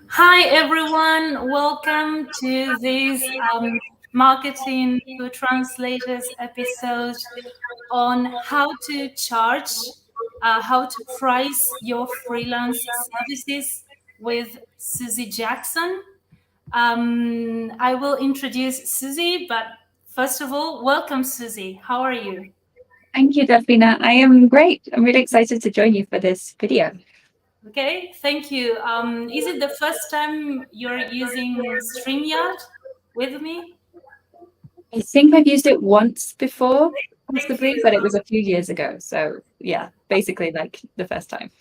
Hi, everyone. Welcome to this Marketing to Translators episode on how to charge, how to price your freelance services with Susie Jackson. I will introduce Susie, but first of all, welcome, Susie. How are you? Thank you, Delphina. I am great. I'm really excited to join you for this video. Okay, thank you. Is it the first time you're using StreamYard with me? I think I've used it once before, possibly, but it was a few years ago. So, yeah, basically like the first time.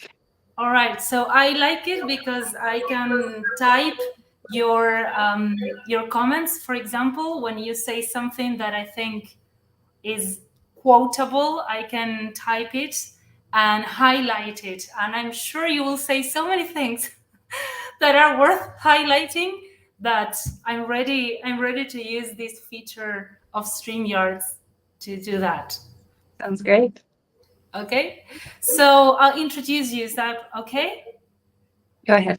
All right, so I like it because I can type your comments. For example, when you say something that I think is quotable, I can type it and highlight it, and I'm sure you will say so many things that are worth highlighting. That I'm ready. I'm ready to use this feature of StreamYards to do that. Sounds great. Okay, so I'll introduce you. Is that okay? Go ahead.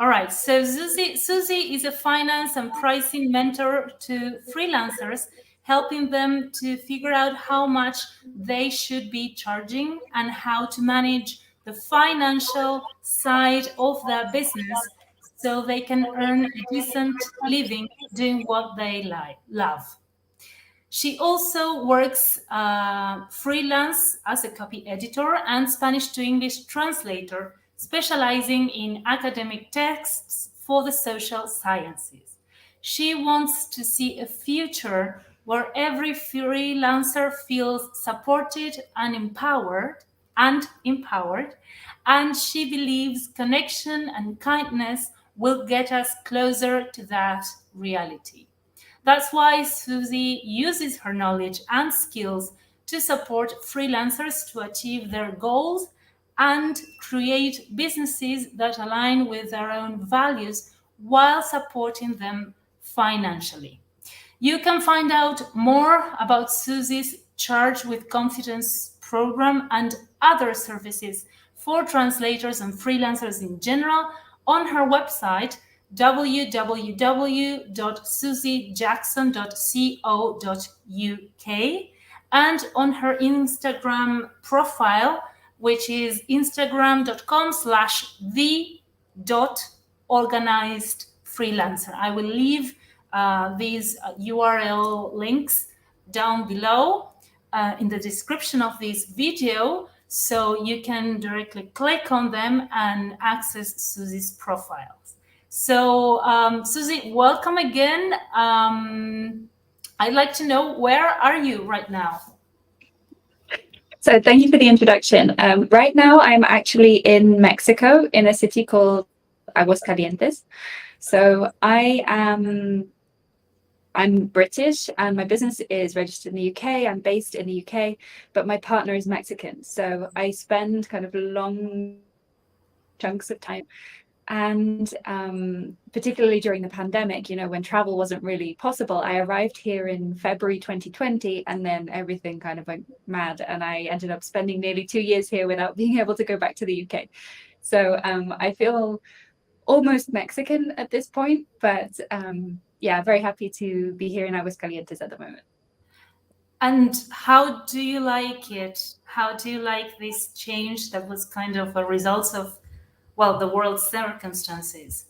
All right, so Susie is a finance and pricing mentor to freelancers, helping them to figure out how much they should be charging and how to manage the financial side of their business so they can earn a decent living doing what they love. She also works freelance as a copy editor and Spanish to English translator, specializing in academic texts for the social sciences. She wants to see a future where every freelancer feels supported and empowered, and she believes connection and kindness will get us closer to that reality. That's why Susie uses her knowledge and skills to support freelancers to achieve their goals and create businesses that align with their own values while supporting them financially. You can find out more about Susie's Charge with Confidence program and other services for translators and freelancers in general on her website www.susiejackson.co.uk and on her Instagram profile, which is instagram.com/the.organized freelancer. I will leave these URL links down below in the description of this video so you can directly click on them and access Susie's profiles. So, Susie, welcome again. I'd like to know, where are you right now? So, thank you for the introduction. Right now, I'm actually in Mexico in a city called Aguascalientes. So, I'm British and my business is registered in the UK. I'm based in the UK, but my partner is Mexican. So I spend kind of long chunks of time. And particularly during the pandemic, when travel wasn't really possible, I arrived here in February 2020, and then everything kind of went mad. And I ended up spending nearly 2 years here without being able to go back to the UK. So I feel almost Mexican at this point, but yeah, very happy to be here in Aguascalientes at the moment. And how do you like it? How do you like this change that was kind of a result of, well, the world's circumstances?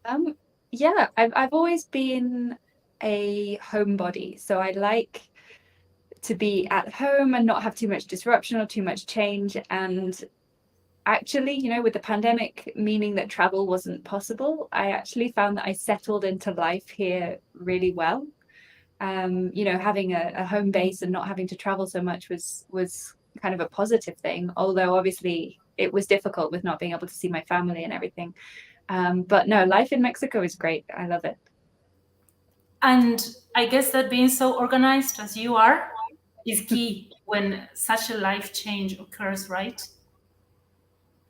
Um, yeah, I've always been a homebody, so I like to be at home and not have too much disruption or too much change. And actually, with the pandemic meaning that travel wasn't possible, I actually found that I settled into life here really well. Having a home base and not having to travel so much was kind of a positive thing, although obviously it was difficult with not being able to see my family and everything. But no, life in Mexico is great. I love it. And I guess that being so organized as you are is key when such a life change occurs, right?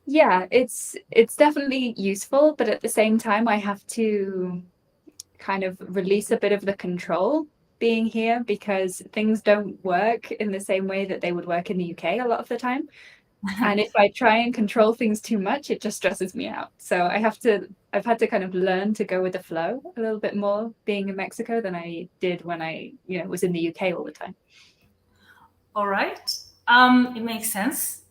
Yeah, it's definitely useful, but at the same time, I have to kind of release a bit of the control being here because things don't work in the same way that they would work in the UK a lot of the time. And if I try and control things too much, it just stresses me out. So I've had to kind of learn to go with the flow a little bit more being in Mexico than I did when I, was in the UK all the time. All right. It makes sense.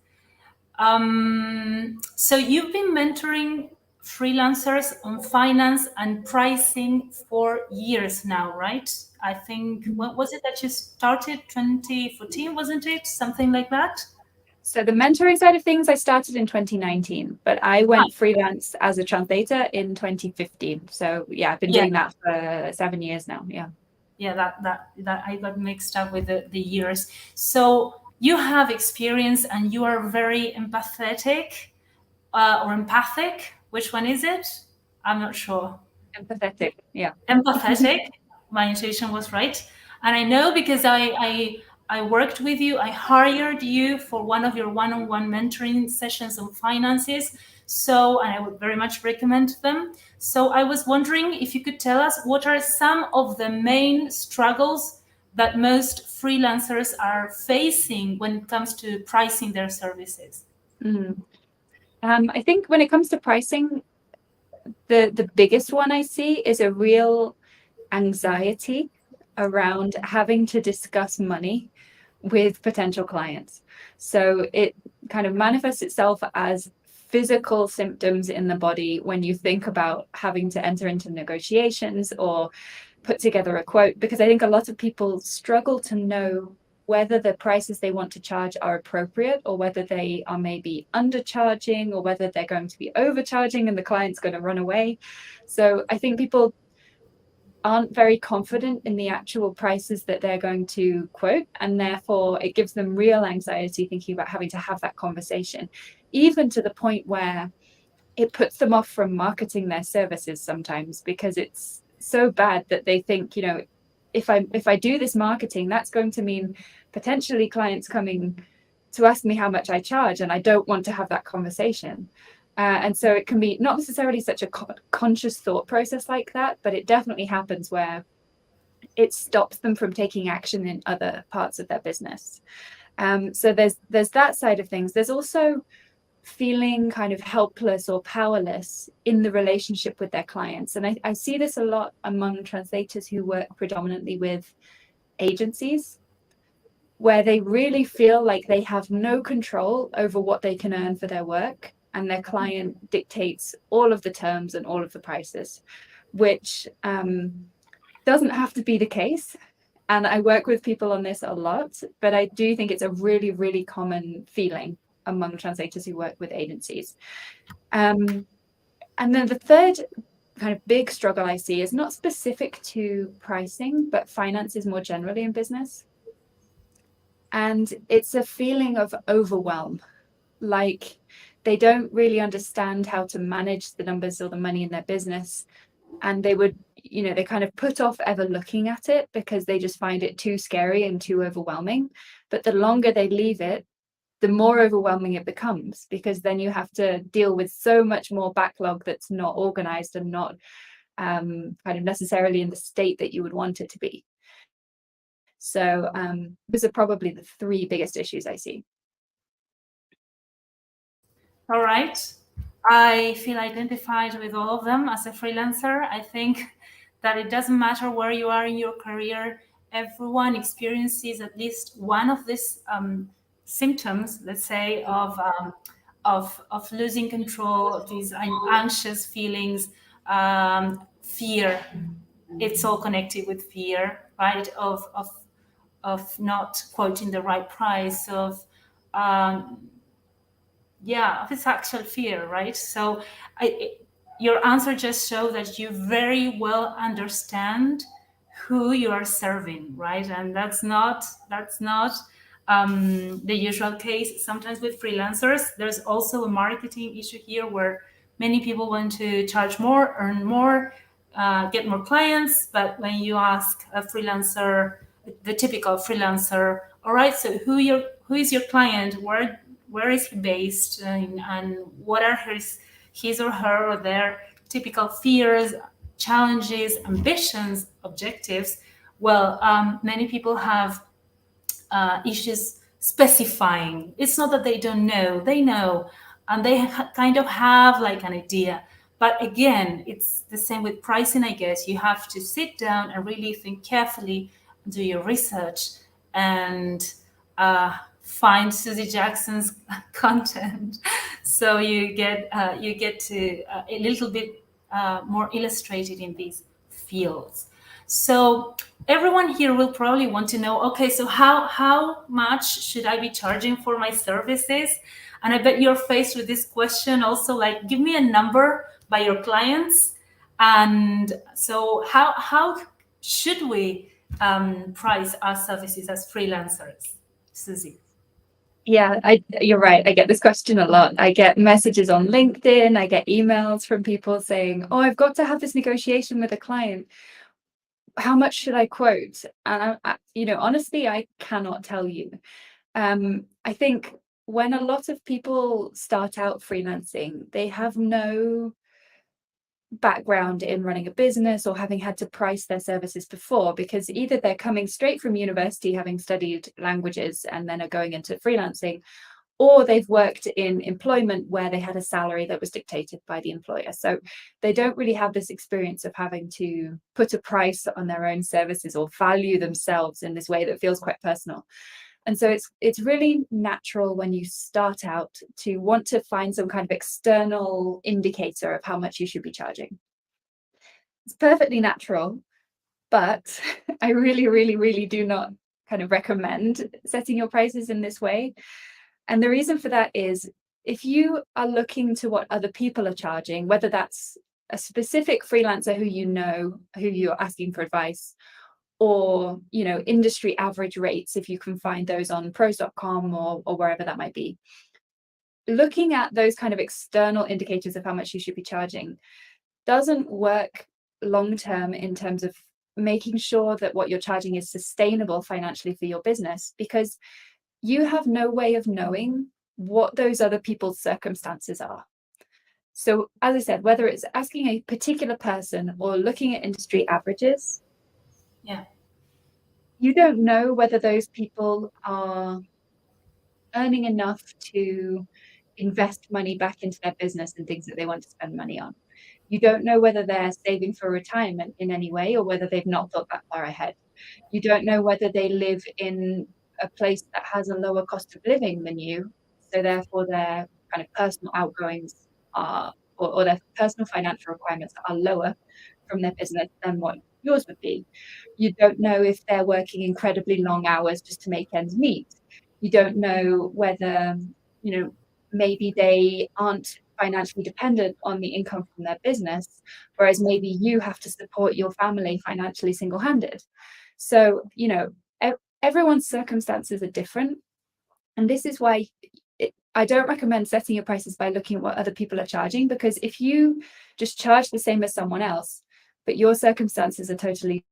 So you've been mentoring freelancers on finance and pricing for years now, right? I think, what was it that you started 2014, wasn't it? Something like that? So the mentoring side of things, I started in 2019, but I went Ah, freelance as a translator in 2015. So yeah, I've been yeah, doing that for 7 years now. Yeah. yeah, that I got mixed up with the years. So you have experience and you are very empathetic, or empathic. Which one is it? I'm not sure. Empathetic. Yeah. Empathetic. My intuition was right, and I know because I worked with you. I hired you for one of your one-on-one mentoring sessions on finances. So, and I would very much recommend them. So, I was wondering if you could tell us what are some of the main struggles that most freelancers are facing when it comes to pricing their services. Mm. I think when it comes to pricing, the biggest one I see is a real anxiety around having to discuss money with potential clients. So it kind of manifests itself as physical symptoms in the body when you think about having to enter into negotiations or put together a quote, because I think a lot of people struggle to know whether the prices they want to charge are appropriate or whether they are maybe undercharging or whether they're going to be overcharging and the client's going to run away. So I think people aren't very confident in the actual prices that they're going to quote, and therefore it gives them real anxiety thinking about having to have that conversation, even to the point where it puts them off from marketing their services sometimes, because it's so bad that they think, if I do this marketing, that's going to mean potentially clients coming to ask me how much I charge, and I don't want to have that conversation. And so it can be not necessarily such a conscious thought process like that, but it definitely happens where it stops them from taking action in other parts of their business. So there's that side of things. There's also feeling kind of helpless or powerless in the relationship with their clients. And I see this a lot among translators who work predominantly with agencies, where they really feel like they have no control over what they can earn for their work, and their client dictates all of the terms and all of the prices, which doesn't have to be the case. And I work with people on this a lot, but I do think it's a really, really common feeling among translators who work with agencies. And then the third kind of big struggle I see is not specific to pricing, but finances more generally in business. And it's a feeling of overwhelm. Like they don't really understand how to manage the numbers or the money in their business. And they kind of put off ever looking at it because they just find it too scary and too overwhelming. But the longer they leave it, the more overwhelming it becomes, because then you have to deal with so much more backlog that's not organized and not kind of necessarily in the state that you would want it to be. So those are probably the three biggest issues I see. All right. I feel identified with all of them as a freelancer. I think that it doesn't matter where you are in your career, everyone experiences at least one of these symptoms, let's say, of losing control, of these anxious feelings, fear. It's all connected with fear, right? Of not quoting the right price, of of its actual fear, right? So your answer just shows that you very well understand who you are serving, right? And that's not the usual case. Sometimes with freelancers, there's also a marketing issue here where many people want to charge more, earn more, get more clients. But when you ask a freelancer, the typical freelancer, all right, so who is your client? Where is he based, and what are his or her or their typical fears, challenges, ambitions, objectives? Well, many people have issues specifying. It's not that they don't know, they know, and they kind of have like an idea. But again, it's the same with pricing, I guess. You have to sit down and really think carefully, do your research, and find Susie Jackson's content, so you get to a little bit more illustrated in these fields. So everyone here will probably want to know, okay, so how much should I be charging for my services? And I bet you're faced with this question also, like, give me a number by your clients. And so how should we price our services as freelancers, Susie? Yeah, you're right. I get this question a lot. I get messages on LinkedIn, I get emails from people saying, "Oh, I've got to have this negotiation with a client. How much should I quote?" And honestly, I cannot tell you. I think when a lot of people start out freelancing, they have no background in running a business or having had to price their services before, because either they're coming straight from university having studied languages and then are going into freelancing, or they've worked in employment where they had a salary that was dictated by the employer. So they don't really have this experience of having to put a price on their own services or value themselves in this way that feels quite personal. And so it's really natural when you start out to want to find some kind of external indicator of how much you should be charging. It's perfectly natural, but I really, really, really do not kind of recommend setting your prices in this way. And the reason for that is, if you are looking to what other people are charging, whether that's a specific freelancer who you know, who you're asking for advice, or industry average rates, if you can find those on pros.com or wherever that might be, looking at those kind of external indicators of how much you should be charging doesn't work long term in terms of making sure that what you're charging is sustainable financially for your business, because you have no way of knowing what those other people's circumstances are. So, as I said, whether it's asking a particular person or looking at industry averages, Yeah. you don't know whether those people are earning enough to invest money back into their business and things that they want to spend money on. You don't know whether they're saving for retirement in any way, or whether they've not thought that far ahead. You don't know whether they live in a place that has a lower cost of living than you, so therefore their kind of personal outgoings are, or their personal financial requirements are lower from their business than what yours would be. You don't know if they're working incredibly long hours just to make ends meet. You don't know whether, maybe they aren't financially dependent on the income from their business, whereas maybe you have to support your family financially single-handed. So, everyone's circumstances are different. And this is why I don't recommend setting your prices by looking at what other people are charging, because if you just charge the same as someone else, but your circumstances are totally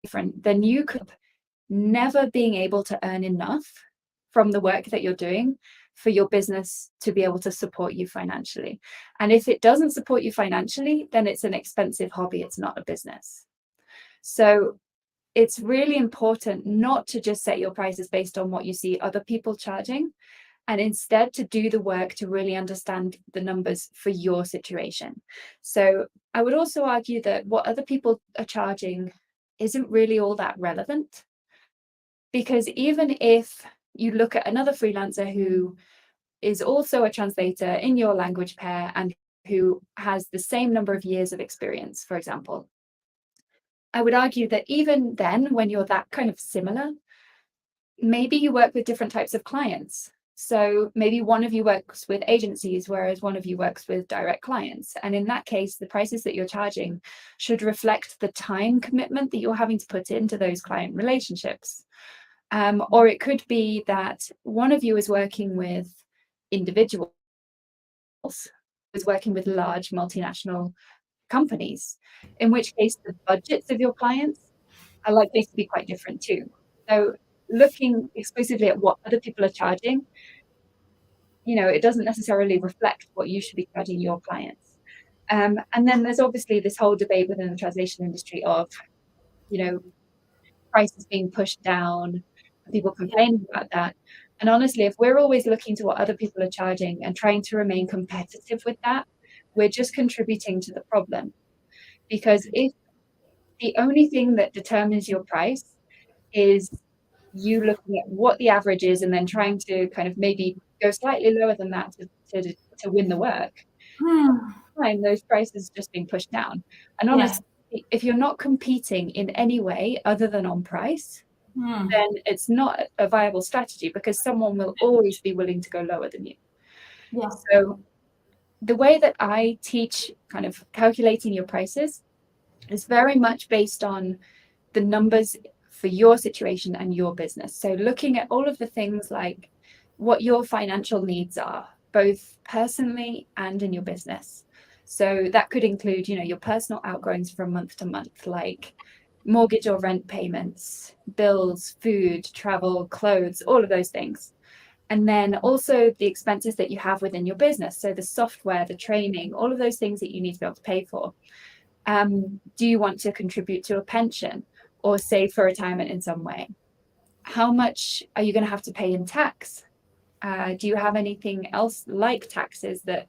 different, then you could never being able to earn enough from the work that you're doing for your business to be able to support you financially. And if it doesn't support you financially, then it's an expensive hobby, it's not a business. So it's really important not to just set your prices based on what you see other people charging, and instead to do the work to really understand the numbers for your situation. So I would also argue that what other people are charging isn't really all that relevant, because even if you look at another freelancer who is also a translator in your language pair and who has the same number of years of experience, for example, I would argue that even then, when you're that kind of similar, maybe you work with different types of clients. So maybe one of you works with agencies, whereas one of you works with direct clients. And in that case, the prices that you're charging should reflect the time commitment that you're having to put into those client relationships. Or it could be that one of you is working with individuals, is working with large multinational companies, in which case the budgets of your clients are likely to be quite different too. So looking exclusively at what other people are charging, it doesn't necessarily reflect what you should be charging your clients. And then there's obviously this whole debate within the translation industry of, prices being pushed down, people complaining about that. And honestly, if we're always looking to what other people are charging and trying to remain competitive with that, we're just contributing to the problem. Because if the only thing that determines your price is you looking at what the average is and then trying to kind of maybe go slightly lower than that to win the work, Hmm. time those prices just being pushed down. And Yes. honestly, if you're not competing in any way other than on price, Hmm. then it's not a viable strategy because someone will always be willing to go lower than you. Yeah. So the way that I teach kind of calculating your prices is very much based on the numbers for your situation and your business. So looking at all of the things like what your financial needs are, both personally and in your business. So that could include, your personal outgoings from month to month, like mortgage or rent payments, bills, food, travel, clothes, all of those things. And then also the expenses that you have within your business. So the software, the training, all of those things that you need to be able to pay for. Do you want to contribute to a pension or save for retirement in some way? How much are you going to have to pay in tax? Do you have anything else like taxes that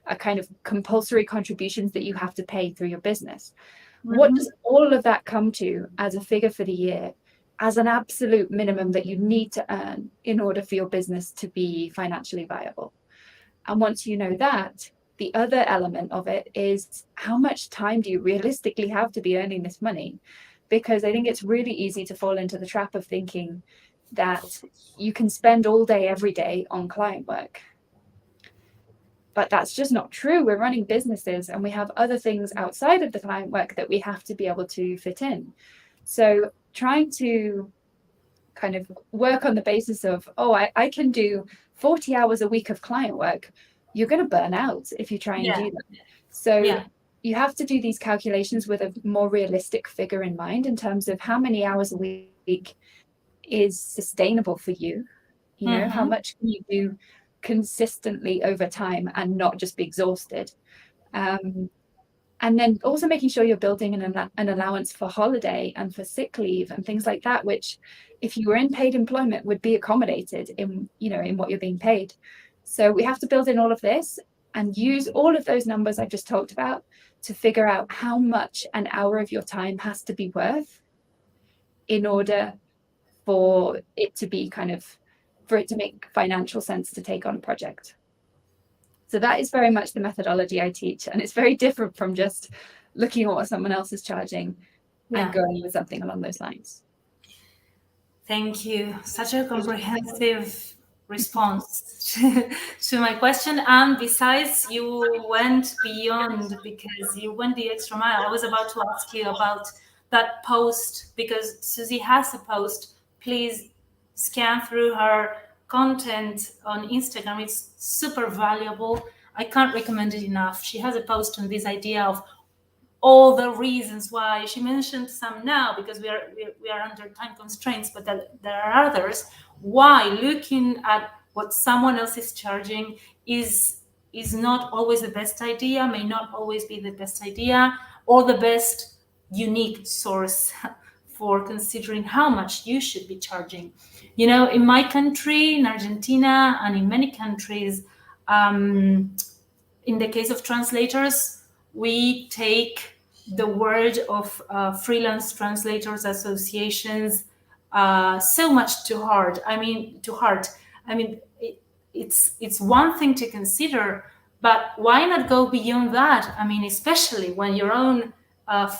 are kind of compulsory contributions that you have to pay through your business? What does all of that come to as a figure for the year, as an absolute minimum that you need to earn in order for your business to be financially viable? And once you know that, the other element of it is how much time do you realistically have to be earning this money? Because I think it's really easy to fall into the trap of thinking that you can spend all day, every day on client work. But that's just not true. We're running businesses and we have other things outside of the client work that we have to be able to fit in. So trying to kind of work on the basis of, I can do 40 hours a week of client work, you're going to burn out if you try and Yeah. do that. So Yeah. you have to do these calculations with a more realistic figure in mind in terms of how many hours a week is sustainable for you. How much can you do consistently over time and not just be exhausted? And then also making sure you're building an allowance for holiday and for sick leave and things like that, which if you were in paid employment would be accommodated in what you're being paid. So we have to build in all of this and use all of those numbers I just talked about to figure out how much an hour of your time has to be worth in order for it to make financial sense to take on a project. So that is very much the methodology I teach. And it's very different from just looking at what someone else is charging and going with something along those lines. Thank you. Such a comprehensive response to my question. And besides, you went beyond because you went the extra mile. I was about to ask you about that post because Susie has a post. Please scan through her content on Instagram. It's super valuable. I can't recommend it enough. She has a post on this idea of all the reasons why. She mentioned some now because we are under time constraints, but there are others why looking at what someone else is charging is not always the best idea, may not always be the best idea or the best unique source for considering how much you should be charging. In my country, in Argentina, and in many countries, in the case of translators, we take the word of freelance translators associations so much to heart. It's one thing to consider, but why not go beyond that? Especially when your own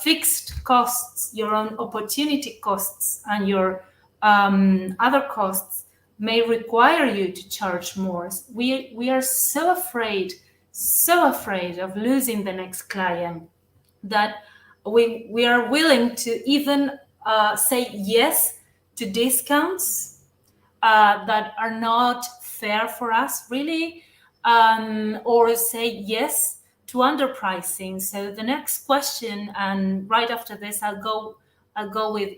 fixed costs, your own opportunity costs, and your other costs may require you to charge more. We are so afraid of losing the next client that we are willing to even say yes to discounts that are not fair for us, really, or say yes to underpricing. So the next question, and right after this, I'll go with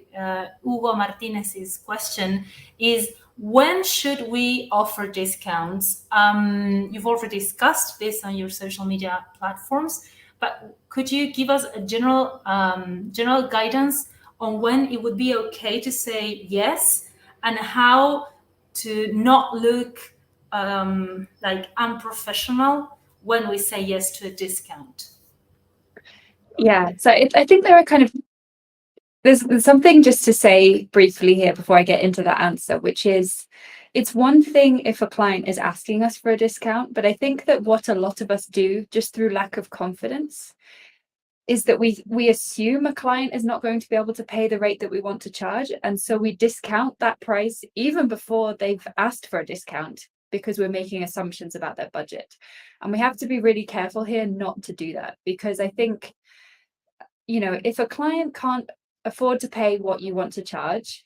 Hugo Martinez's question, is when should we offer discounts? You've already discussed this on your social media platforms, but could you give us a general guidance on when it would be okay to say yes and how to not look like unprofessional when we say yes to a discount. Yeah, so I think there are kind of, there's something just to say briefly here before I get into that answer, which is, it's one thing if a client is asking us for a discount, but I think that what a lot of us do just through lack of confidence is that we assume a client is not going to be able to pay the rate that we want to charge, and so we discount that price even before they've asked for a discount, because we're making assumptions about their budget. And we have to be really careful here not to do that, because I think, you know, if a client can't afford to pay what you want to charge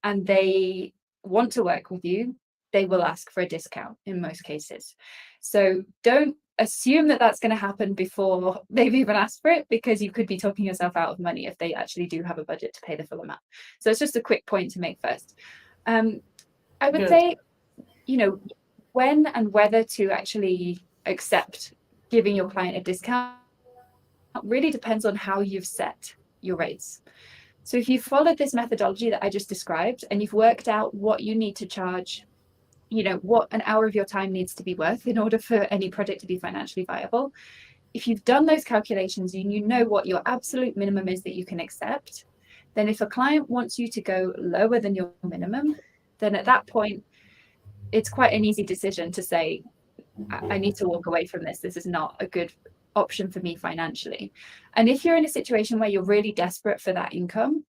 and they want to work with you, they will ask for a discount in most cases. So don't assume that that's going to happen before they've even asked for it, because you could be talking yourself out of money if they actually do have a budget to pay the full amount. So it's just a quick point to make first. I would say, you know, when and whether to actually accept giving your client a discount really depends on how you've set your rates. So if you followed this methodology that I just described and you've worked out what you need to charge, you know, what an hour of your time needs to be worth in order for any project to be financially viable, if you've done those calculations and you know what your absolute minimum is that you can accept, then if a client wants you to go lower than your minimum, then at that point, it's quite an easy decision to say, I need to walk away from this. This is not a good option for me financially. And if you're in a situation where you're really desperate for that income,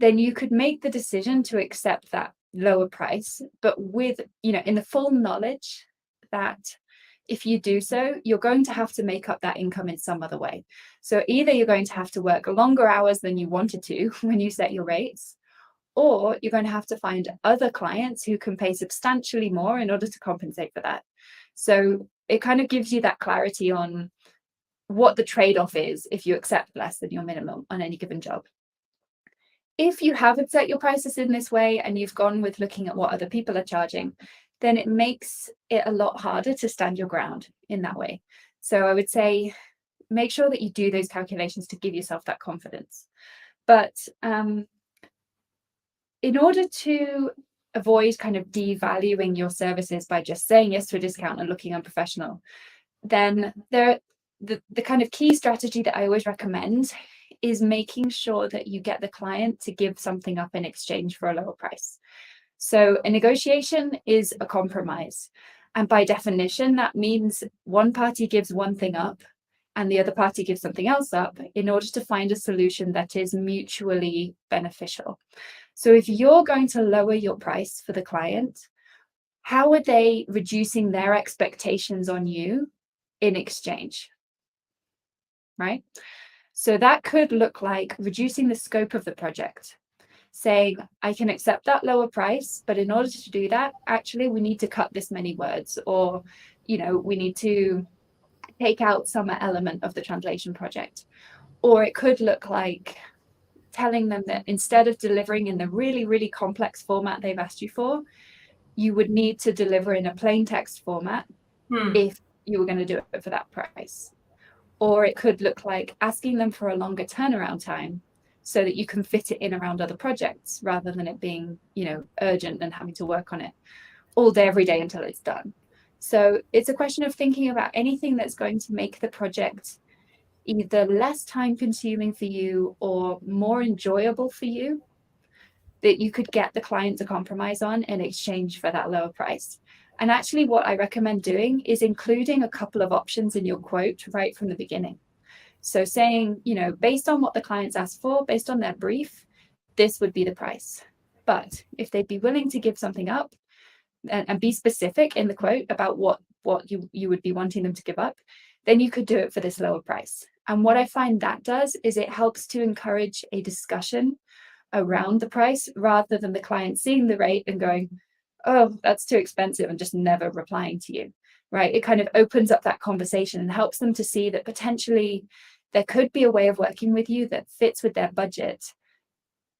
then you could make the decision to accept that lower price, but with, you know, in the full knowledge that if you do so, you're going to have to make up that income in some other way. So either you're going to have to work longer hours than you wanted to when you set your rates, or you're going to have to find other clients who can pay substantially more in order to compensate for that. So it kind of gives you that clarity on what the trade-off is if you accept less than your minimum on any given job. If you haven't set your prices in this way and you've gone with looking at what other people are charging, then it makes it a lot harder to stand your ground in that way. So I would say, make sure that you do those calculations to give yourself that confidence. But in order to avoid kind of devaluing your services by just saying yes to a discount and looking unprofessional, then the kind of key strategy that I always recommend is making sure that you get the client to give something up in exchange for a lower price. So a negotiation is a compromise. And by definition, that means one party gives one thing up and the other party gives something else up in order to find a solution that is mutually beneficial. So if you're going to lower your price for the client, how are they reducing their expectations on you in exchange? Right? So that could look like reducing the scope of the project, saying, I can accept that lower price, but in order to do that, actually, we need to cut this many words, or, you know, we need to take out some element of the translation project. Or it could look like telling them that instead of delivering in the really, really complex format they've asked you for, you would need to deliver in a plain text format if you were going to do it for that price. Or it could look like asking them for a longer turnaround time so that you can fit it in around other projects rather than it being, you know, urgent and having to work on it all day, every day until it's done. So it's a question of thinking about anything that's going to make the project either less time consuming for you or more enjoyable for you, that you could get the client to compromise on in exchange for that lower price. And actually what I recommend doing is including a couple of options in your quote right from the beginning. So saying, you know, based on what the clients asked for, based on their brief, this would be the price. But if they'd be willing to give something up and be specific in the quote about what you would be wanting them to give up, then you could do it for this lower price. And what I find that does is it helps to encourage a discussion around the price rather than the client seeing the rate and going, oh, that's too expensive, and just never replying to you, right? It kind of opens up that conversation and helps them to see that potentially there could be a way of working with you that fits with their budget,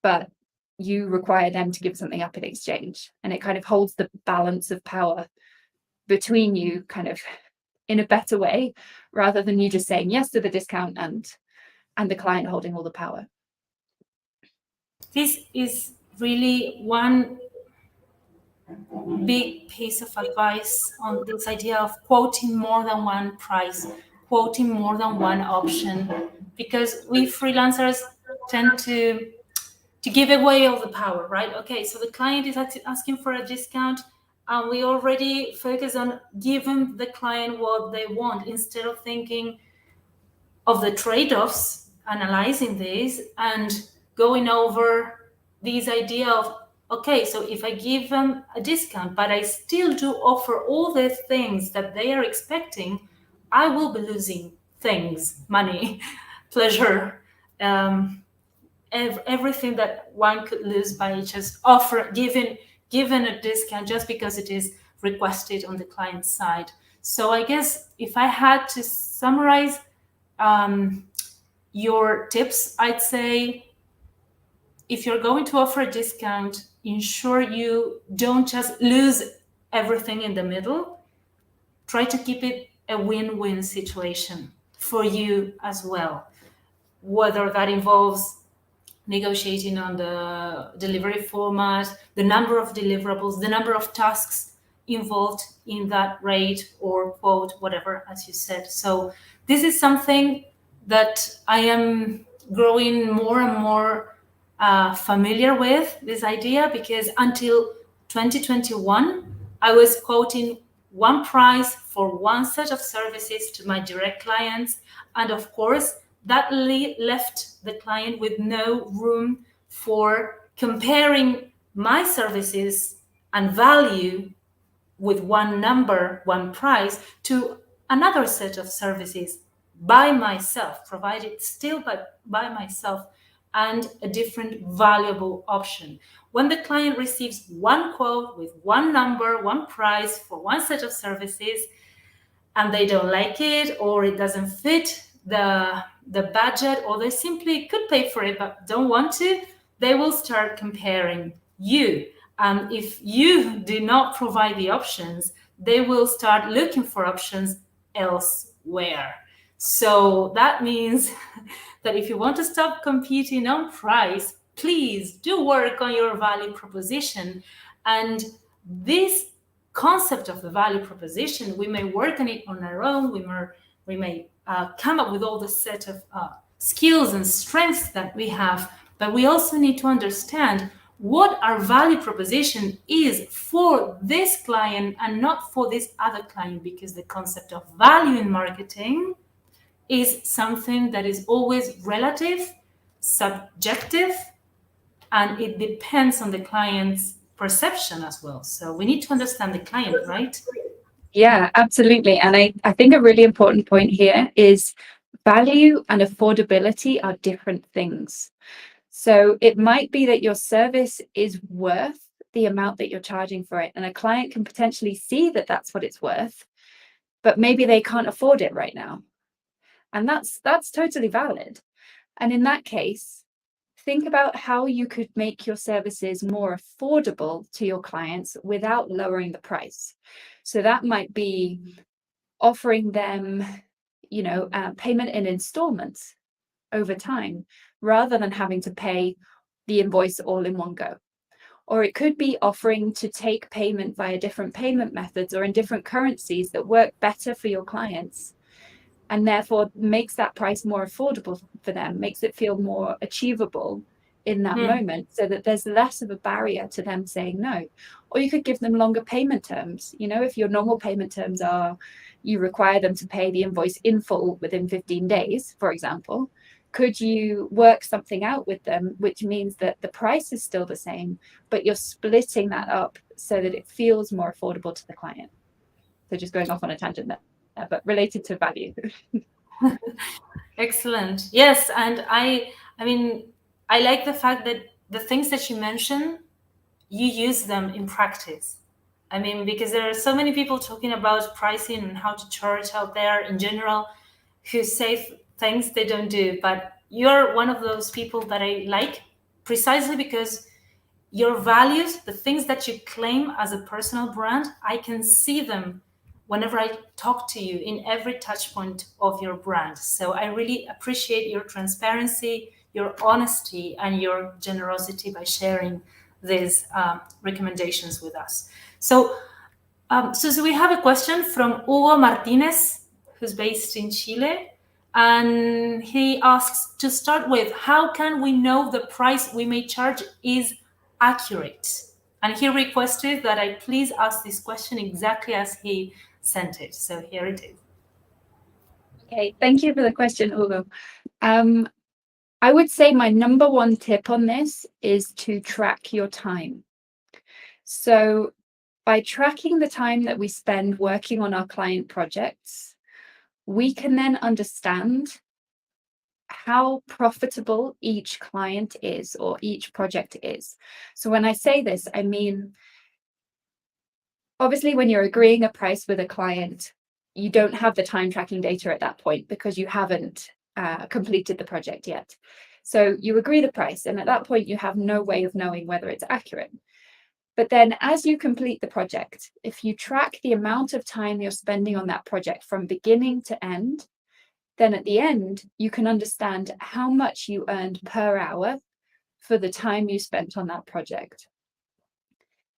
but you require them to give something up in exchange. And it kind of holds the balance of power between you kind of in a better way, rather than you just saying yes to the discount and the client holding all the power. This is really one big piece of advice on this idea of quoting more than one price, quoting more than one option, because we freelancers tend to give away all the power, right? Okay, so the client is asking for a discount, and we already focus on giving the client what they want instead of thinking of the trade-offs, analyzing these, and going over this idea of, okay, so if I give them a discount, but I still do offer all the things that they are expecting, I will be losing things, money, pleasure, um, everything that one could lose by just given a discount just because it is requested on the client side. So I guess if I had to summarize um, your tips, I'd say if you're going to offer a discount, ensure you don't just lose everything in the middle. Try to keep it a win-win situation for you as well, whether that involves negotiating on the delivery format, the number of deliverables, the number of tasks involved in that rate or quote, whatever, as you said. So this is something that I am growing more and more familiar with, this idea, because until 2021, I was quoting one price for one set of services to my direct clients. And of course, that left the client with no room for comparing my services and value with one number, one price, to another set of services by myself, provided still by myself, and a different valuable option. When the client receives one quote with one number, one price for one set of services, and they don't like it, or it doesn't fit the budget, or they simply could pay for it but don't want to, they will start comparing you. And if you do not provide the options, they will start looking for options elsewhere. So that means that if you want to stop competing on price, please do work on your value proposition. And this concept of the value proposition, we may work on it on our own. We may come up with all the set of skills and strengths that we have, but we also need to understand what our value proposition is for this client and not for this other client, because the concept of value in marketing is something that is always relative, subjective, and it depends on the client's perception as well. So we need to understand the client, right? Yeah, absolutely. And I think a really important point here is value and affordability are different things. So it might be that your service is worth the amount that you're charging for it, and a client can potentially see that that's what it's worth, but maybe they can't afford it right now. And that's totally valid. And in that case, think about how you could make your services more affordable to your clients without lowering the price. So that might be offering them, payment in installments over time, rather than having to pay the invoice all in one go. Or it could be offering to take payment via different payment methods or in different currencies that work better for your clients, and therefore makes that price more affordable for them, makes it feel more achievable in that moment, so that there's less of a barrier to them saying no. Or you could give them longer payment terms. If your normal payment terms are you require them to pay the invoice in full within 15 days, for example, could you work something out with them which means that the price is still the same, but you're splitting that up so that it feels more affordable to the client? So just going off on a tangent there, but related to value. Excellent. Yes, and I mean, I like the fact that the things that you mentioned, you use them in practice. I mean, because there are so many people talking about pricing and how to charge out there in general, who say things they don't do. But you're one of those people that I like, precisely because your values, the things that you claim as a personal brand, I can see them whenever I talk to you in every touch point of your brand. So I really appreciate your transparency, your honesty, and your generosity by sharing these recommendations with us. So, Susie, we have a question from Hugo Martinez, who's based in Chile. And he asks, to start with, how can we know the price we may charge is accurate? And he requested that I please ask this question exactly as he sent it. So here it is. Okay, thank you for the question, Hugo. I would say my number one tip on this is to track your time. So by tracking the time that we spend working on our client projects, we can then understand how profitable each client is or each project is. So when I say this, I mean, obviously, when you're agreeing a price with a client, you don't have the time tracking data at that point because you haven't completed the project yet. So you agree the price, and at that point, you have no way of knowing whether it's accurate. But then as you complete the project, if you track the amount of time you're spending on that project from beginning to end, then at the end, you can understand how much you earned per hour for the time you spent on that project.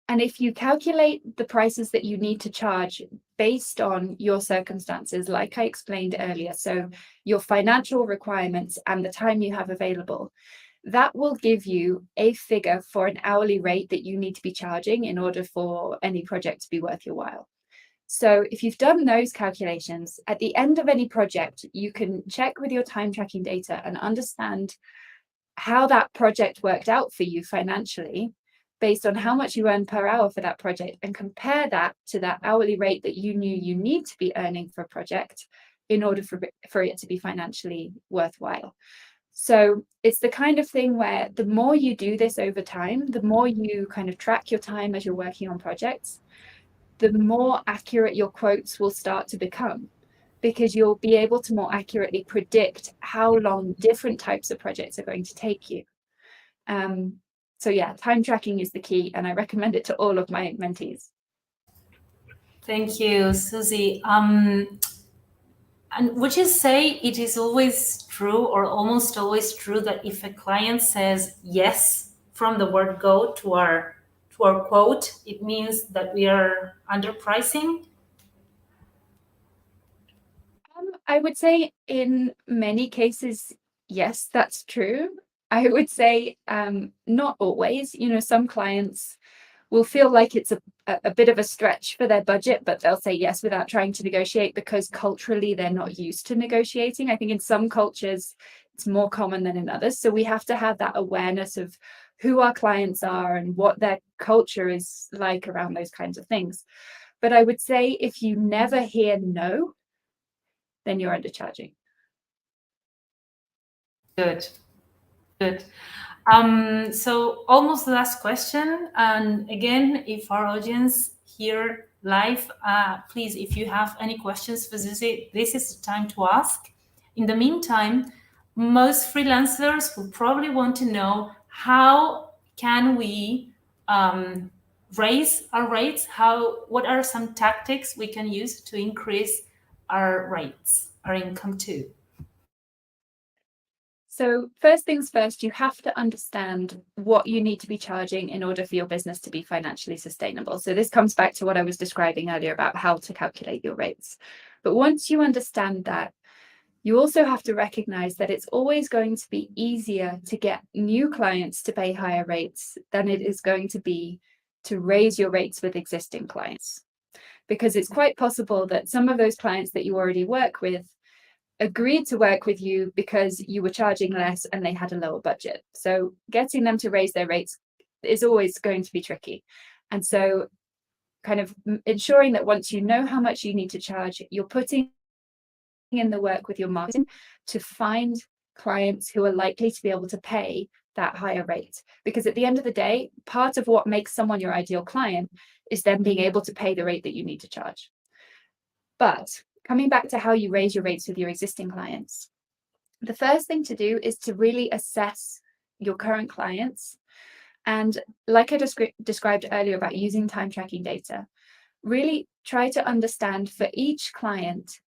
And if you calculate the prices that you need to charge based on your circumstances, like I explained earlier, so your financial requirements and the time you have available, that will give you a figure for an hourly rate that you need to be charging in order for any project to be worth your while. So if you've done those calculations, at the end of any project, you can check with your time tracking data and understand how that project worked out for you financially based on how much you earn per hour for that project, and compare that to that hourly rate that you knew you need to be earning for a project in order for it to be financially worthwhile. So it's the kind of thing where the more you do this over time, the more you kind of track your time as you're working on projects, the more accurate your quotes will start to become, because you'll be able to more accurately predict how long different types of projects are going to take you. So yeah, time tracking is the key, and I recommend it to all of my mentees. Thank you, Susie. And would you say it is always true, or almost always true, that if a client says yes from the word go to our quote, it means that we are underpricing? I would say in many cases, yes, that's true. I would say not always. You know, some clients will feel like it's a bit of a stretch for their budget, but they'll say yes without trying to negotiate because culturally they're not used to negotiating. I think in some cultures it's more common than in others. So we have to have that awareness of who our clients are and what their culture is like around those kinds of things. But I would say if you never hear no, then you're undercharging. Good, good. So almost the last question. And again, if our audience here live, please, if you have any questions for Susie, this is the time to ask. In the meantime, most freelancers will probably want to know, how can we raise our rates? What are some tactics we can use to increase our rates, our income too? So first things first, you have to understand what you need to be charging in order for your business to be financially sustainable. So this comes back to what I was describing earlier about how to calculate your rates. But once you understand that, you also have to recognize that it's always going to be easier to get new clients to pay higher rates than it is going to be to raise your rates with existing clients. Because it's quite possible that some of those clients that you already work with agreed to work with you because you were charging less and they had a lower budget. So getting them to raise their rates is always going to be tricky. And so kind of ensuring that once you know how much you need to charge, you're putting in the work with your marketing to find clients who are likely to be able to pay that higher rate. Because at the end of the day, part of what makes someone your ideal client is them being able to pay the rate that you need to charge. But coming back to how you raise your rates with your existing clients, the first thing to do is to really assess your current clients. And like I described earlier about using time tracking data, really try to understand for each client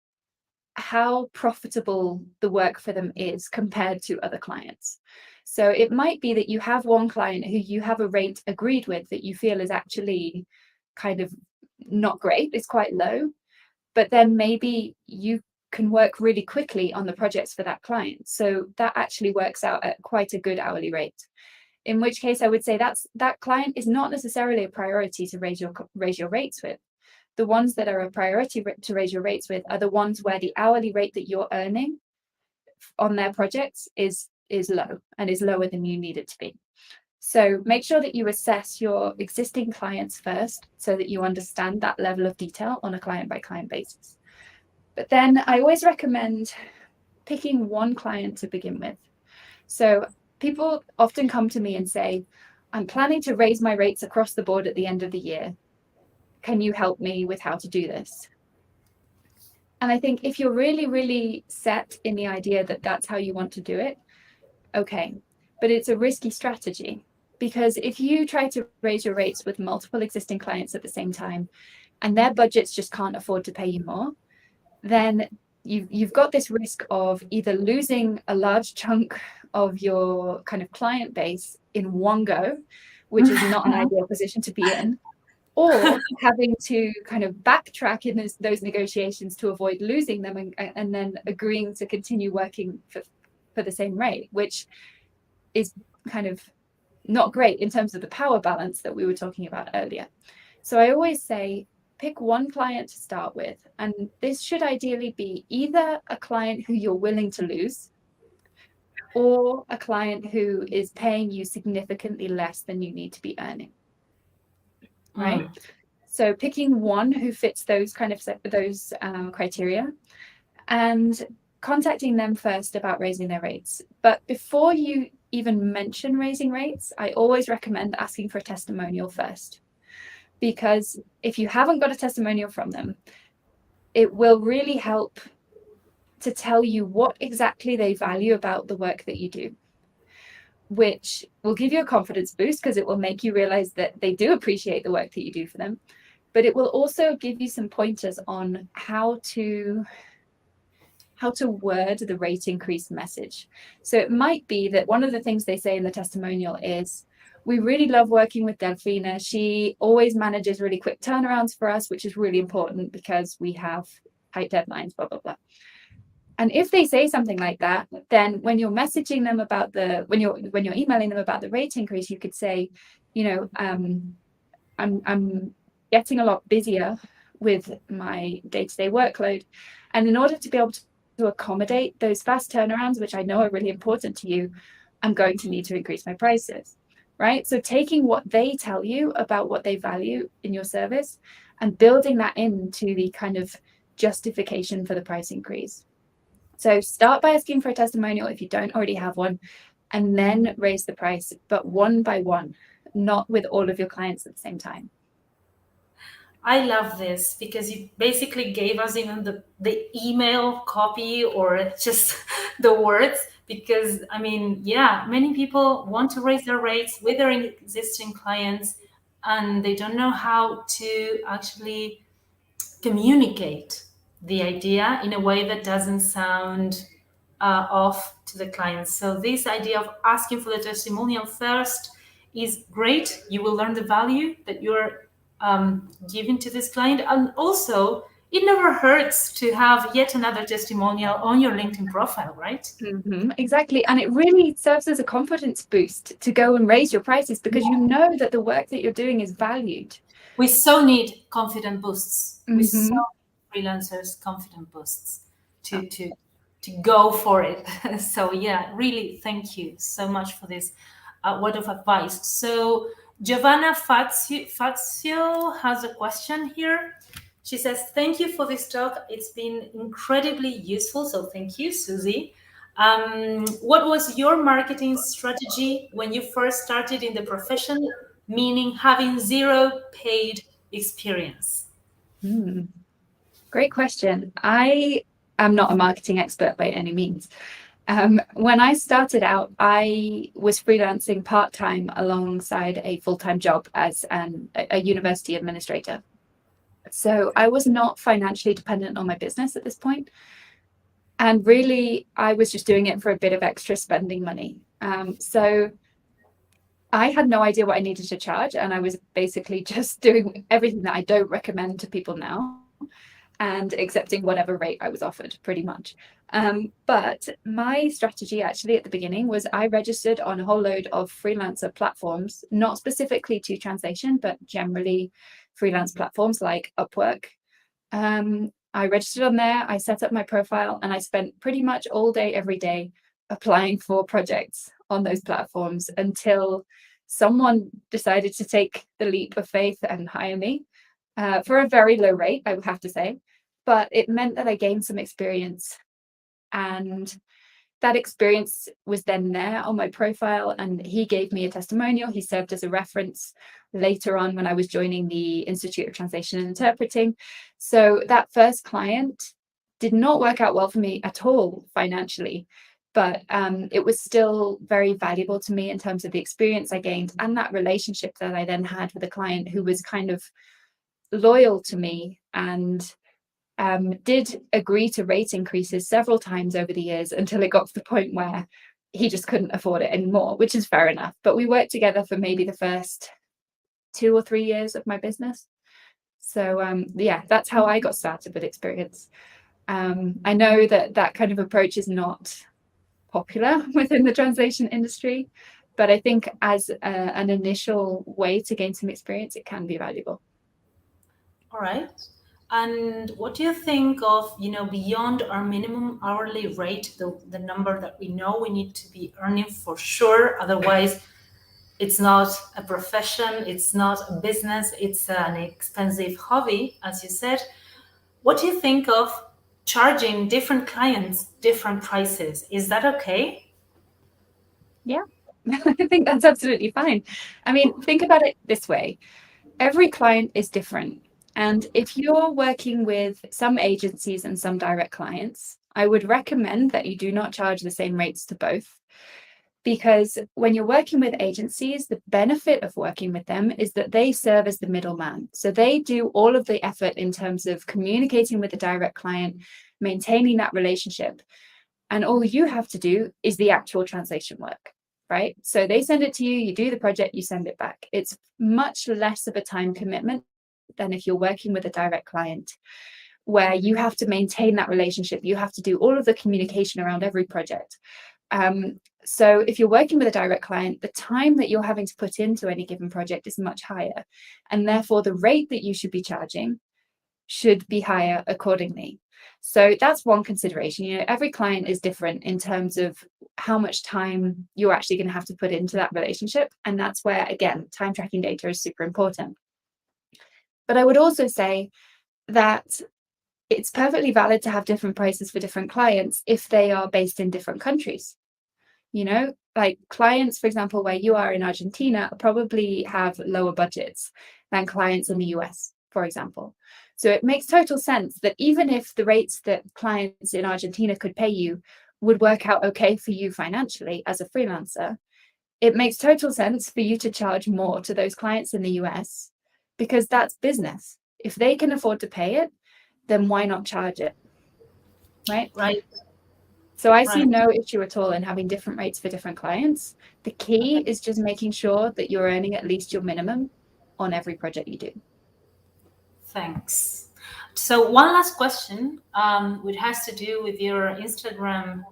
how profitable the work for them is compared to other clients. So it might be that you have one client who you have a rate agreed with that you feel is actually kind of not great, it's quite low, but then maybe you can work really quickly on the projects for that client. So that actually works out at quite a good hourly rate. In which case I would say that client is not necessarily a priority to raise your rates with. The ones that are a priority to raise your rates with are the ones where the hourly rate that you're earning on their projects is low and is lower than you need it to be. So make sure that you assess your existing clients first so that you understand that level of detail on a client by client basis. But then I always recommend picking one client to begin with. So people often come to me and say, I'm planning to raise my rates across the board at the end of the year. Can you help me with how to do this? And I think if you're really, really set in the idea that that's how you want to do it, okay, but it's a risky strategy, because if you try to raise your rates with multiple existing clients at the same time and their budgets just can't afford to pay you more, then you've got this risk of either losing a large chunk of your kind of client base in one go, which is not an ideal position to be in, or having to kind of backtrack in those negotiations to avoid losing them and then agreeing to continue working for the same rate, which is kind of not great in terms of the power balance that we were talking about earlier. So I always say, pick one client to start with. And this should ideally be either a client who you're willing to lose or a client who is paying you significantly less than you need to be earning. Right? So picking one who fits those kind of criteria and contacting them first about raising their rates. But before you even mention raising rates, I always recommend asking for a testimonial first. Because if you haven't got a testimonial from them, it will really help to tell you what exactly they value about the work that you do, which will give you a confidence boost because it will make you realize that they do appreciate the work that you do for them. But it will also give you some pointers on how to word the rate increase message. So it might be that one of the things they say in the testimonial is, we really love working with Delphina. She always manages really quick turnarounds for us, which is really important because we have tight deadlines, blah, blah, blah. And if they say something like that, then when you're messaging them about when you're emailing them about the rate increase, you could say, I'm getting a lot busier with my day-to-day workload. And in order to be able to accommodate those fast turnarounds, which I know are really important to you, I'm going to need to increase my prices. Right? So taking what they tell you about what they value in your service and building that into the kind of justification for the price increase. So start by asking for a testimonial if you don't already have one, and then raise the price, but one by one, not with all of your clients at the same time. I love this because you basically gave us even the email copy or just the words, because many people want to raise their rates with their existing clients and they don't know how to actually communicate the idea in a way that doesn't sound off to the clients. So this idea of asking for the testimonial first is great. You will learn the value that you're giving to this client. And also, it never hurts to have yet another testimonial on your LinkedIn profile, right? Mm-hmm, exactly. And it really serves as a confidence boost to go and raise your prices because you know that the work that you're doing is valued. We so need confident boosts. Mm-hmm. We so need freelancers confident boosts to go for it. So yeah, really thank you so much for this word of advice. So Giovanna Fazio has a question here. She says, thank you for this talk. It's been incredibly useful. So thank you, Susie. What was your marketing strategy when you first started in the profession, meaning having zero paid experience? Great question. I am not a marketing expert by any means. When I started out, I was freelancing part-time alongside a full-time job as a university administrator. So I was not financially dependent on my business at this point. And really, I was just doing it for a bit of extra spending money. So I had no idea what I needed to charge, and I was basically just doing everything that I don't recommend to people now and accepting whatever rate I was offered, pretty much. But my strategy actually at the beginning was I registered on a whole load of freelancer platforms, not specifically to translation, but generally freelance platforms like Upwork. I registered on there, I set up my profile, and I spent pretty much all day, every day applying for projects on those platforms until someone decided to take the leap of faith and hire me for a very low rate, I would have to say. But it meant that I gained some experience, and that experience was then there on my profile, and he gave me a testimonial. He served as a reference later on when I was joining the Institute of Translation and Interpreting. So that first client did not work out well for me at all financially, but it was still very valuable to me in terms of the experience I gained and that relationship that I then had with a client who was kind of loyal to me and did agree to rate increases several times over the years until it got to the point where he just couldn't afford it anymore, which is fair enough. But we worked together for maybe the first 2 or 3 years of my business. So yeah, that's how I got started with experience. I know that that kind of approach is not popular within the translation industry, but I think as an initial way to gain some experience, it can be valuable. All right. And what do you think of, beyond our minimum hourly rate, the number that we know we need to be earning for sure? Otherwise, it's not a profession, it's not a business, it's an expensive hobby, as you said. What do you think of charging different clients different prices? Is that okay? Yeah, I think that's absolutely fine. I mean, think about it this way. Every client is different. And if you're working with some agencies and some direct clients, I would recommend that you do not charge the same rates to both. Because when you're working with agencies, the benefit of working with them is that they serve as the middleman. So they do all of the effort in terms of communicating with the direct client, maintaining that relationship. And all you have to do is the actual translation work, right? So they send it to you, you do the project, you send it back. It's much less of a time commitment than if you're working with a direct client, where you have to maintain that relationship. You have to do all of the communication around every project. So if you're working with a direct client, the time that you're having to put into any given project is much higher. And therefore, the rate that you should be charging should be higher accordingly. So that's one consideration. Every client is different in terms of how much time you're actually going to have to put into that relationship. And that's where, again, time tracking data is super important. But I would also say that it's perfectly valid to have different prices for different clients if they are based in different countries. Like clients, for example, where you are in Argentina, probably have lower budgets than clients in the US, for example. So it makes total sense that even if the rates that clients in Argentina could pay you would work out okay for you financially as a freelancer, it makes total sense for you to charge more to those clients in the US because that's business. If they can afford to pay it, then why not charge it? Right? Right. So I see Right. no issue at all in having different rates for different clients. The key is just making sure that you're earning at least your minimum on every project you do. Thanks. So one last question, which has to do with your Instagram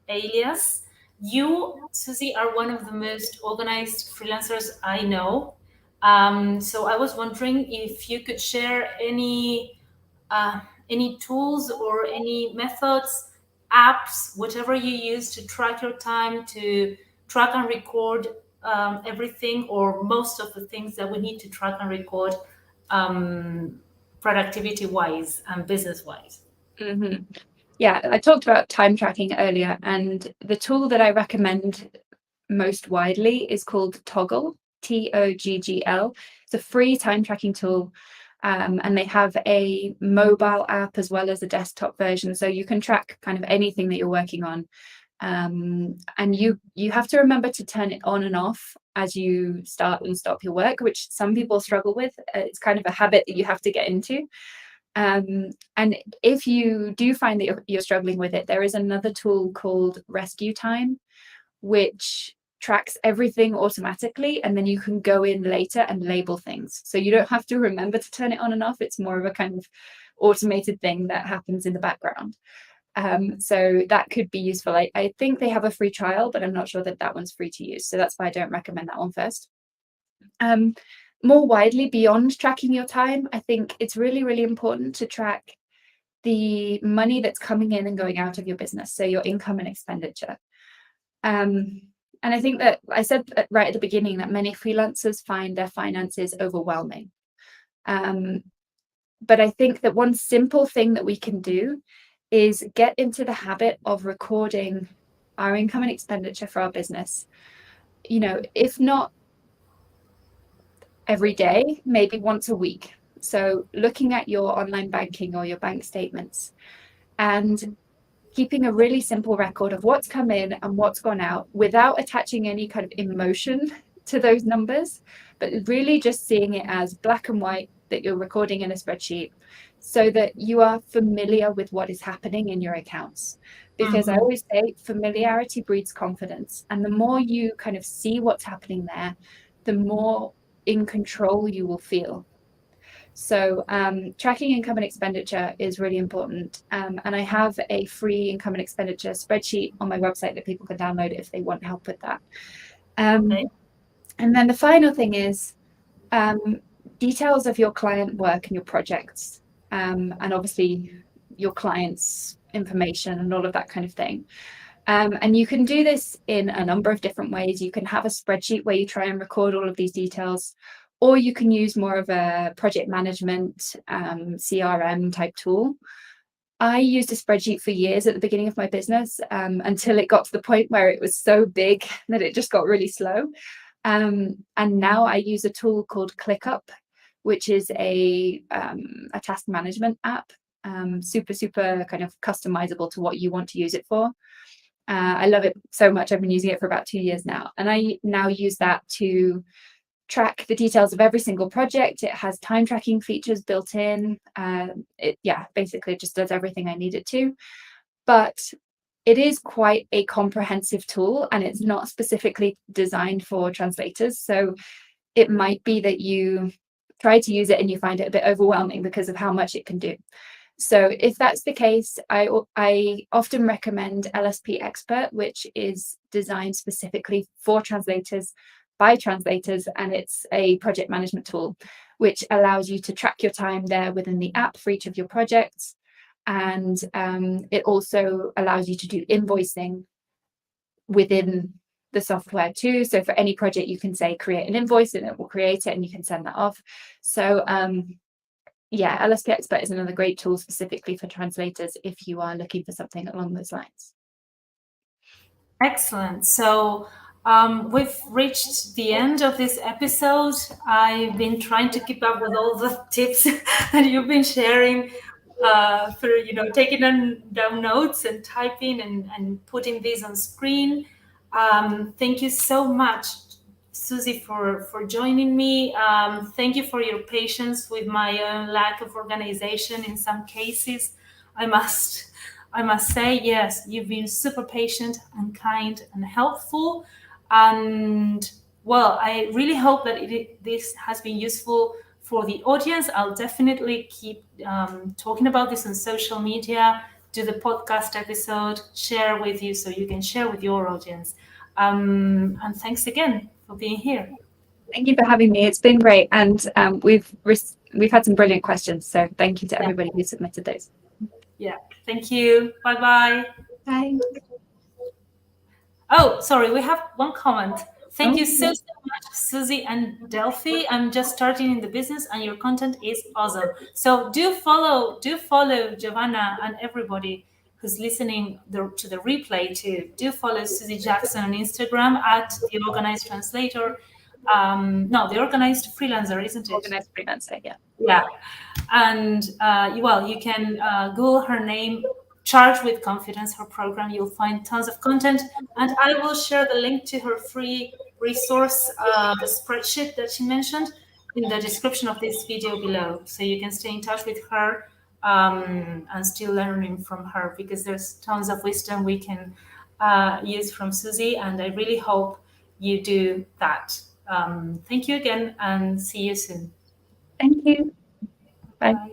alias. You, Susie, are one of the most organized freelancers I know. So I was wondering if you could share any tools or any methods, apps, whatever you use to track your time, to track and record everything or most of the things that we need to track and record, productivity wise and business wise. Mm-hmm. Yeah, I talked about time tracking earlier, and the tool that I recommend most widely is called Toggle, Toggl. It's a free time tracking tool, and they have a mobile app as well as a desktop version, so you can track kind of anything that you're working on. And you have to remember to turn it on and off as you start and stop your work, which some people struggle with. It's kind of a habit that you have to get into. And if you do find that you're struggling with it, there is another tool called Rescue Time, which tracks everything automatically, and then you can go in later and label things. So you don't have to remember to turn it on and off. It's more of a kind of automated thing that happens in the background. So that could be useful. I think they have a free trial, but I'm not sure that that one's free to use. So that's why I don't recommend that one first. More widely, beyond tracking your time, I think it's really, really important to track the money that's coming in and going out of your business. So your income and expenditure. And I think that I said right at the beginning that many freelancers find their finances overwhelming. But I think that one simple thing that we can do is get into the habit of recording our income and expenditure for our business. You know, if not every day, maybe once a week. So looking at your online banking or your bank statements and keeping a really simple record of what's come in and what's gone out without attaching any kind of emotion to those numbers, but really just seeing it as black and white that you're recording in a spreadsheet so that you are familiar with what is happening in your accounts. Because I always say familiarity breeds confidence. And the more you kind of see what's happening there, the more in control you will feel. So tracking income and expenditure is really important. And I have a free income and expenditure spreadsheet on my website that people can download if they want help with that. Okay. And then the final thing is details of your client work and your projects, and obviously your client's information and all of that kind of thing. And you can do this in a number of different ways. You can have a spreadsheet where you try and record all of these details, or you can use more of a project management CRM type tool. I used a spreadsheet for years at the beginning of my business until it got to the point where it was so big that it just got really slow. And now I use a tool called ClickUp, which is a task management app, super kind of customizable to what you want to use it for. I love it so much. I've been using it for about 2 years now. And I now use that to track the details of every single project. It has time tracking features built in. Basically it just does everything I need it to. But it is quite a comprehensive tool, and it's not specifically designed for translators. So it might be that you try to use it and you find it a bit overwhelming because of how much it can do. So if that's the case, I often recommend LSP Expert, which is designed specifically for translators by translators, and it's a project management tool which allows you to track your time there within the app for each of your projects. And it also allows you to do invoicing within the software too. So for any project, you can say create an invoice and it will create it and you can send that off. So LSP Expert is another great tool specifically for translators if you are looking for something along those lines. Excellent. So we've reached the end of this episode. I've been trying to keep up with all the tips that you've been sharing through, taking down notes and typing and putting these on screen. Thank you so much, Susie, for joining me. Thank you for your patience with my own lack of organization in some cases. I must say, yes, you've been super patient and kind and helpful. And well, I really hope that this has been useful for the audience. I'll definitely keep talking about this on social media, do the podcast episode, share with you so you can share with your audience. And thanks again for being here. Thank you for having me. It's been great. And we've had some brilliant questions. So thank you to everybody who submitted those. Yeah. Thank you. Bye-bye. Bye. Oh, sorry. We have one comment. Thank you so much, Susie and Delphi. I'm just starting in the business and your content is awesome. So do follow Giovanna and everybody who's listening to the replay too. Do follow Susie Jackson on Instagram at The Organized Translator. The Organized Freelancer, isn't it? Organized Freelancer, yeah. Yeah. And you can Google her name, Charge with Confidence, her program. You'll find tons of content. And I will share the link to her free resource, the spreadsheet that she mentioned, in the description of this video below. So you can stay in touch with her and still learning from her, because there's tons of wisdom we can use from Susie, and I really hope you do that. Thank you again, and see you soon. Thank you. Bye. Bye.